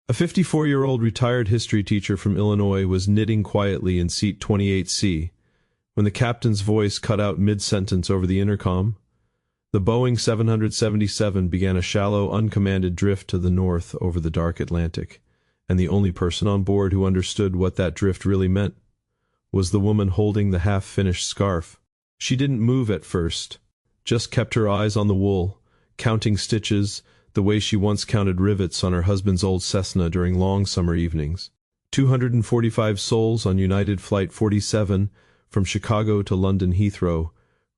A 54-year-old retired history teacher from Illinois was knitting quietly in seat 28C when the captain's voice cut out mid-sentence over the intercom. The Boeing 777 began a shallow, uncommanded drift to the north over the dark Atlantic, and the only person on board who understood what that drift really meant was the woman holding the half-finished scarf. She didn't move at first, just kept her eyes on the wool, counting stitches the way she once counted rivets on her husband's old Cessna during long summer evenings. 245 souls on United Flight 47 from Chicago to London Heathrow,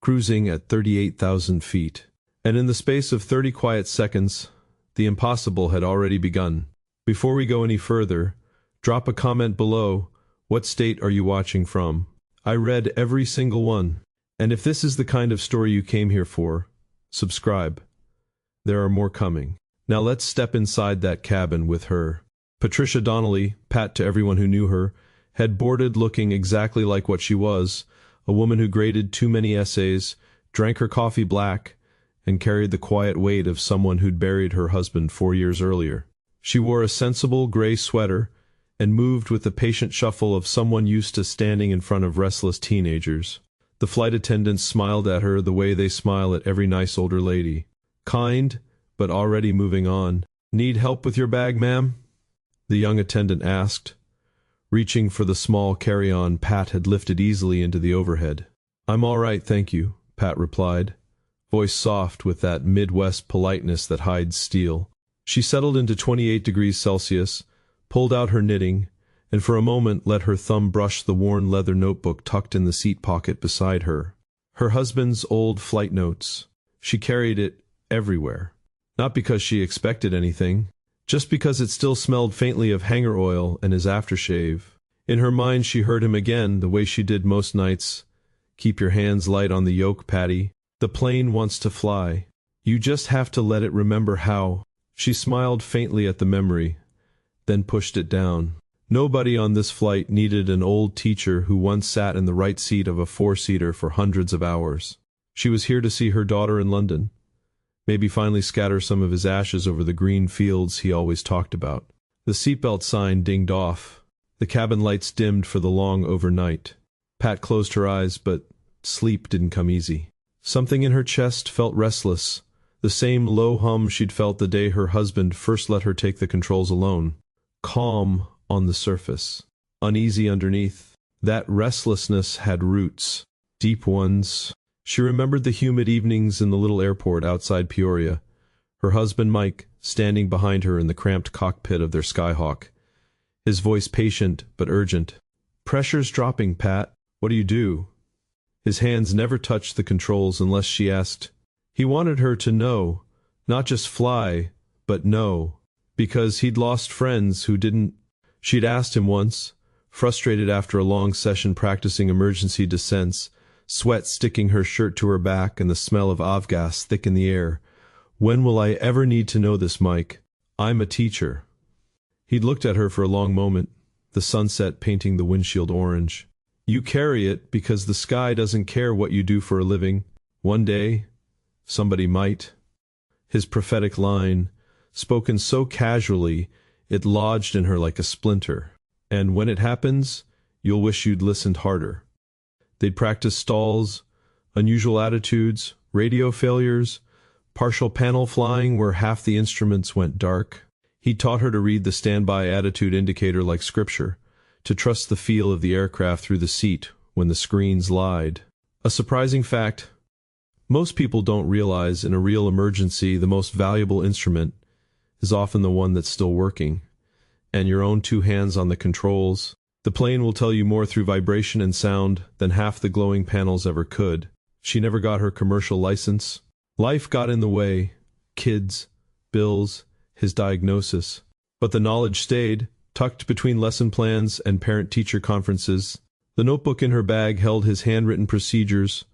cruising at 38,000 feet. And in the space of 30 quiet seconds, the impossible had already begun. Before we go any further, drop a comment below. What state are you watching from? I read every single one. And if this is the kind of story you came here for, subscribe. There are more coming. Now let's step inside that cabin with her. Patricia Donnelly, Pat to everyone who knew her, had boarded looking exactly like what she was, a woman who graded too many essays, drank her coffee black, and carried the quiet weight of someone who'd buried her husband 4 years earlier. She wore a sensible gray sweater and moved with the patient shuffle of someone used to standing in front of restless teenagers. The flight attendants smiled at her the way they smile at every nice older lady. Kind, but already moving on. "Need help with your bag, ma'am?" the young attendant asked, reaching for the small carry-on Pat had lifted easily into the overhead. "I'm all right, thank you," Pat replied, voice soft with that Midwest politeness that hides steel. She settled into 28 degrees Celsius, pulled out her knitting, and for a moment let her thumb brush the worn leather notebook tucked in the seat pocket beside her. Her husband's old flight notes. She carried it everywhere. Not because she expected anything, just because it still smelled faintly of hanger oil and his aftershave. In her mind she heard him again, the way she did most nights. "Keep your hands light on the yoke, Patty. The plane wants to fly. You just have to let it remember how." She smiled faintly at the memory, then pushed it down. Nobody on this flight needed an old teacher who once sat in the right seat of a four-seater for hundreds of hours. She was here to see her daughter in London. Maybe finally scatter some of his ashes over the green fields he always talked about. The seatbelt sign dinged off. The cabin lights dimmed for the long overnight. Pat closed her eyes, but sleep didn't come easy. Something in her chest felt restless, the same low hum she'd felt the day her husband first let her take the controls alone. Calm on the surface, uneasy underneath. That restlessness had roots, deep ones. She remembered the humid evenings in the little airport outside Peoria, her husband Mike standing behind her in the cramped cockpit of their Skyhawk, his voice patient but urgent. "Pressure's dropping, Pat. What do you do?" His hands never touched the controls unless she asked. He wanted her to know, not just fly, but know, because he'd lost friends who didn't. She'd asked him once, frustrated after a long session practicing emergency descents, sweat sticking her shirt to her back and the smell of avgas thick in the air. "When will I ever need to know this, Mike? I'm a teacher." He'd looked at her for a long moment, the sunset painting the windshield orange. "You carry it because the sky doesn't care what you do for a living. One day, somebody might." His prophetic line, spoken so casually, it lodged in her like a splinter. "And when it happens, you'll wish you'd listened harder." They'd practiced stalls, unusual attitudes, radio failures, partial panel flying where half the instruments went dark. He taught her to read the standby attitude indicator like scripture, to trust the feel of the aircraft through the seat when the screens lied. A surprising fact: most people don't realize in a real emergency the most valuable instrument is often the one that's still working, and your own two hands on the controls. The plane will tell you more through vibration and sound than half the glowing panels ever could. She never got her commercial license. Life got in the way. Kids, bills, his diagnosis. But the knowledge stayed, tucked between lesson plans and parent-teacher conferences. The notebook in her bag held his handwritten procedures,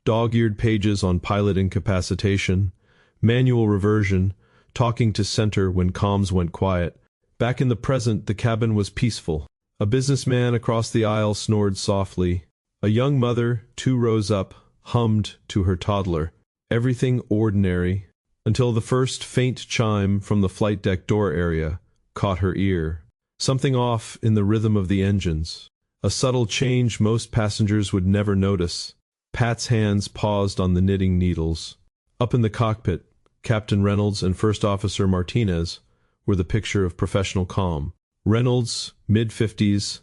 dog-eared pages on pilot incapacitation, manual reversion, talking to center when comms went quiet. Back in the present, the cabin was peaceful. A businessman across the aisle snored softly. A young mother, 2 rows up, hummed to her toddler. Everything ordinary, until the first faint chime from the flight deck door area caught her ear. Something off in the rhythm of the engines. A subtle change most passengers would never notice. Pat's hands paused on the knitting needles. Up in the cockpit, Captain Reynolds and First Officer Martinez were the picture of professional calm. Reynolds, mid-50s,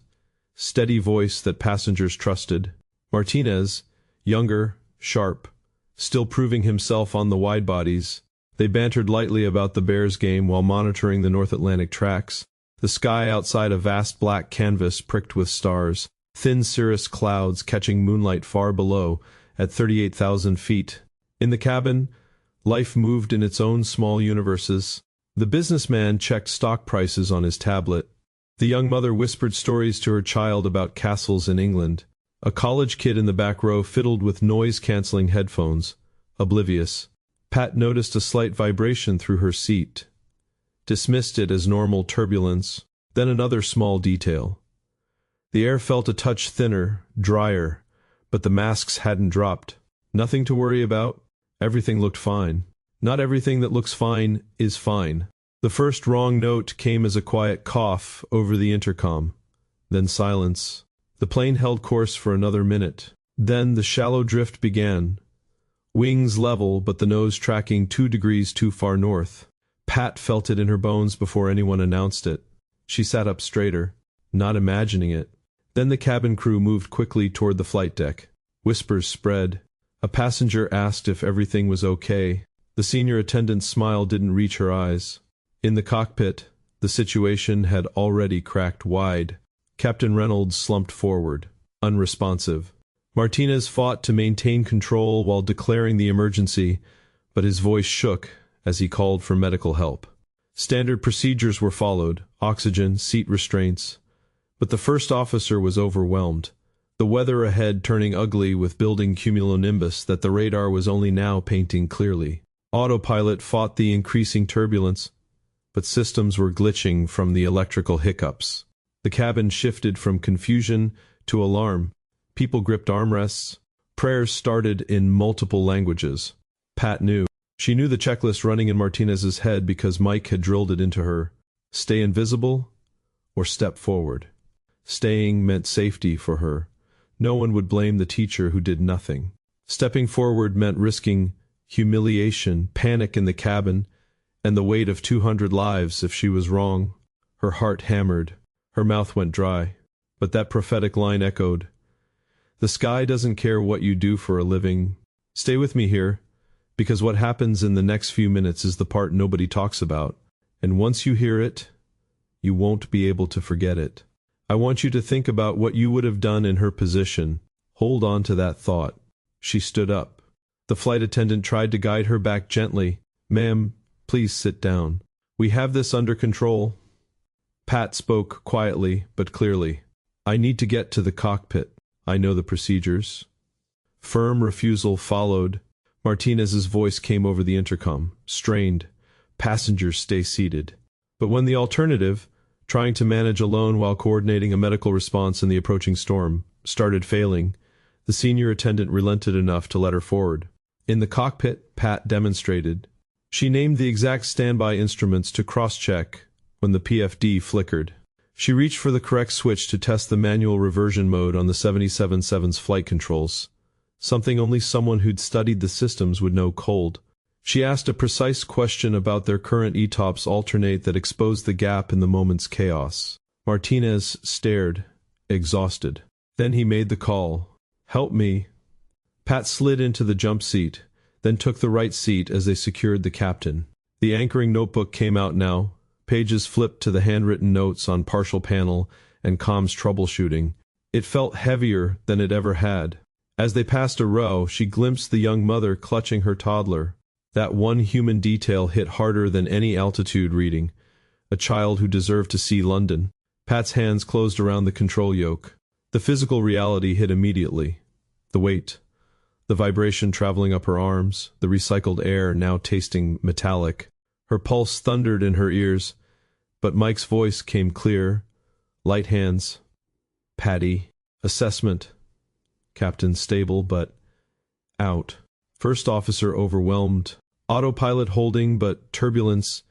steady voice that passengers trusted. Martinez, younger, sharp, still proving himself on the wide-bodies. They bantered lightly about the Bears game while monitoring the North Atlantic tracks. The sky outside a vast black canvas pricked with stars, thin cirrus clouds catching moonlight far below at 38,000 feet. In the cabin, life moved in its own small universes. The businessman checked stock prices on his tablet. The young mother whispered stories to her child about castles in England. A college kid in the back row fiddled with noise-canceling headphones, oblivious. Pat noticed a slight vibration through her seat, dismissed it as normal turbulence. Then another small detail. The air felt a touch thinner, drier, but the masks hadn't dropped. Nothing to worry about. Everything looked fine. Not everything that looks fine is fine. The first wrong note came as a quiet cough over the intercom. Then silence. The plane held course for another minute. Then the shallow drift began. Wings level, but the nose tracking 2 degrees too far north. Pat felt it in her bones before anyone announced it. She sat up straighter, not imagining it. Then the cabin crew moved quickly toward the flight deck. Whispers spread. A passenger asked if everything was okay. The senior attendant's smile didn't reach her eyes. In the cockpit, the situation had already cracked wide. Captain Reynolds slumped forward, unresponsive. Martinez fought to maintain control while declaring the emergency, but his voice shook as he called for medical help. Standard procedures were followed, oxygen, seat restraints, but the first officer was overwhelmed. The weather ahead turning ugly with building cumulonimbus that the radar was only now painting clearly. Autopilot fought the increasing turbulence, but systems were glitching from the electrical hiccups. The cabin shifted from confusion to alarm. People gripped armrests. Prayers started in multiple languages. Pat knew. She knew the checklist running in Martinez's head because Mike had drilled it into her. Stay invisible or step forward. Staying meant safety for her. No one would blame the teacher who did nothing. Stepping forward meant risking humiliation, panic in the cabin, and the weight of 200 lives if she was wrong. Her heart hammered. Her mouth went dry. But that prophetic line echoed. The sky doesn't care what you do for a living. Stay with me here, because what happens in the next few minutes is the part nobody talks about. And once you hear it, you won't be able to forget it. I want you to think about what you would have done in her position. Hold on to that thought. She stood up. The flight attendant tried to guide her back gently. Ma'am, please sit down. We have this under control. Pat spoke quietly but clearly. I need to get to the cockpit. I know the procedures. Firm refusal followed. Martinez's voice came over the intercom, strained. Passengers stay seated. But when the alternative, trying to manage alone while coordinating a medical response in the approaching storm, started failing, the senior attendant relented enough to let her forward. In the cockpit, Pat demonstrated. She named the exact standby instruments to cross-check when the PFD flickered. She reached for the correct switch to test the manual reversion mode on the 777's flight controls, something only someone who'd studied the systems would know cold. She asked a precise question about their current ETOPS alternate that exposed the gap in the moment's chaos. Martinez stared, exhausted. Then he made the call. Help me. Pat slid into the jump seat, then took the right seat as they secured the captain. The anchoring notebook came out now. Pages flipped to the handwritten notes on partial panel and comms troubleshooting. It felt heavier than it ever had. As they passed a row, she glimpsed the young mother clutching her toddler. That one human detail hit harder than any altitude reading. A child who deserved to see London. Pat's hands closed around the control yoke. The physical reality hit immediately. The weight. The vibration traveling up her arms. The recycled air now tasting metallic. Her pulse thundered in her ears. But Mike's voice came clear. Light hands. Patty. Assessment. Captain stable, but out. First officer overwhelmed. Autopilot holding, but turbulence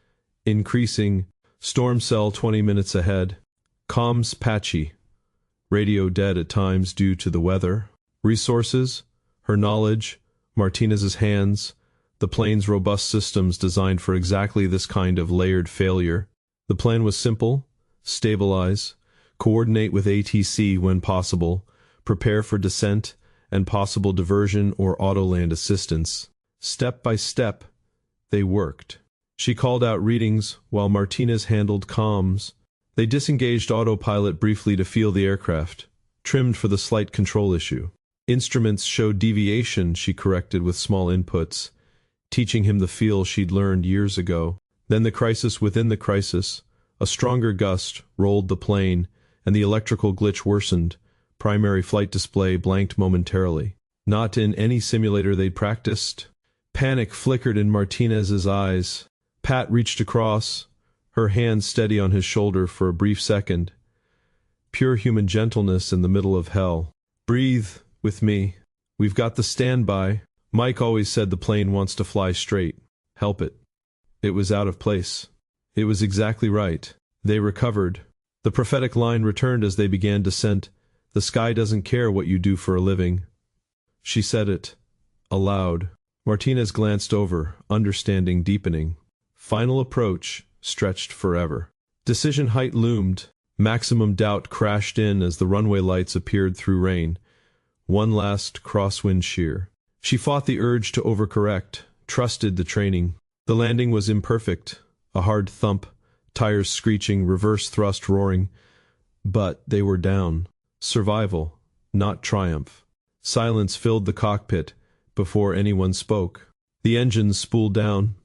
increasing. Storm cell 20 minutes ahead. Comms patchy. Radio dead at times due to the weather. Resources, her knowledge, Martinez's hands, the plane's robust systems designed for exactly this kind of layered failure. The plan was simple: stabilize, coordinate with ATC when possible, prepare for descent and possible diversion or autoland assistance. Step by step, they worked. She called out readings while Martinez handled comms. They disengaged autopilot briefly to feel the aircraft, trimmed for the slight control issue. Instruments showed deviation, she corrected with small inputs, teaching him the feel she'd learned years ago. Then the crisis within the crisis. A stronger gust rolled the plane, and the electrical glitch worsened. Primary flight display blanked momentarily. Not in any simulator they'd practiced. Panic flickered in Martinez's eyes. Pat reached across, her hand steady on his shoulder for a brief second. Pure human gentleness in the middle of hell. Breathe with me. We've got the standby. Mike always said the plane wants to fly straight. Help it. It was out of place. It was exactly right. They recovered. The prophetic line returned as they began descent. The sky doesn't care what you do for a living. She said it, aloud. Martinez glanced over, understanding deepening. Final approach, stretched forever. Decision height loomed. Maximum doubt crashed in as the runway lights appeared through rain. One last crosswind shear. She fought the urge to overcorrect, trusted the training. The landing was imperfect, a hard thump, tires screeching, reverse thrust roaring. But they were down. Survival, not triumph. Silence filled the cockpit before anyone spoke. The engines spooled down,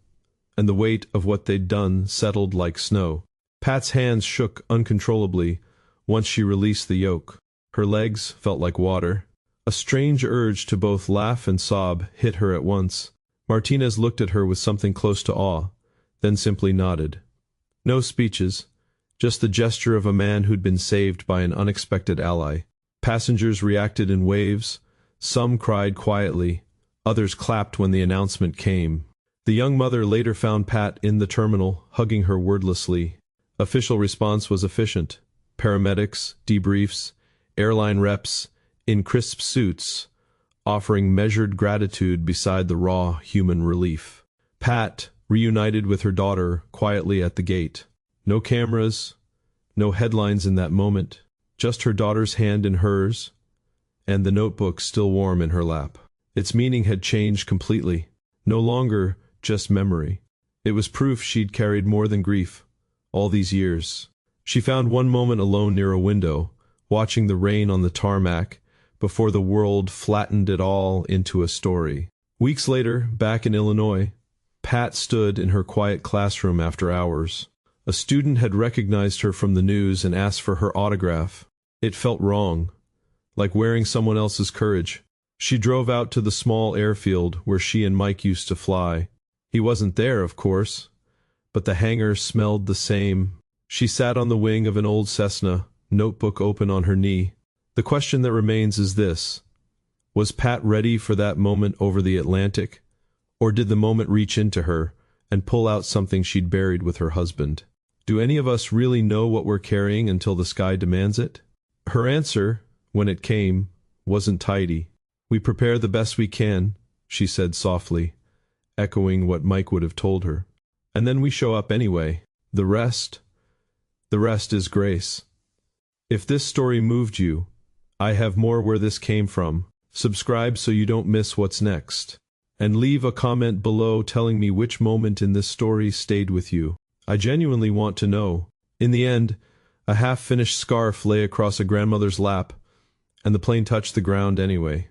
and the weight of what they'd done settled like snow. Pat's hands shook uncontrollably once she released the yoke. Her legs felt like water. A strange urge to both laugh and sob hit her at once. Martinez looked at her with something close to awe, then simply nodded. No speeches, just the gesture of a man who'd been saved by an unexpected ally. Passengers reacted in waves. Some cried quietly, others clapped when the announcement came. The young mother later found Pat in the terminal, hugging her wordlessly. Official response was efficient. Paramedics, debriefs, airline reps, in crisp suits, offering measured gratitude beside the raw human relief. Pat, reunited with her daughter, quietly at the gate. No cameras, no headlines in that moment, just her daughter's hand in hers, and the notebook still warm in her lap. Its meaning had changed completely. No longer just memory. It was proof she'd carried more than grief all these years. She found one moment alone near a window, watching the rain on the tarmac, before the world flattened it all into a story. Weeks later, back in Illinois, Pat stood in her quiet classroom after hours. A student had recognized her from the news and asked for her autograph. It felt wrong, like wearing someone else's courage. She drove out to the small airfield where she and Mike used to fly. He wasn't there, of course, but the hangar smelled the same. She sat on the wing of an old Cessna, notebook open on her knee. The question that remains is this: was Pat ready for that moment over the Atlantic? Or did the moment reach into her and pull out something she'd buried with her husband? Do any of us really know what we're carrying until the sky demands it? Her answer, when it came, wasn't tidy. We prepare the best we can, she said softly, echoing what Mike would have told her. And then we show up anyway. The rest is grace. If this story moved you, I have more where this came from. Subscribe so you don't miss what's next. And leave a comment below telling me which moment in this story stayed with you. I genuinely want to know. In the end, a half-finished scarf lay across a grandmother's lap, and the plane touched the ground anyway.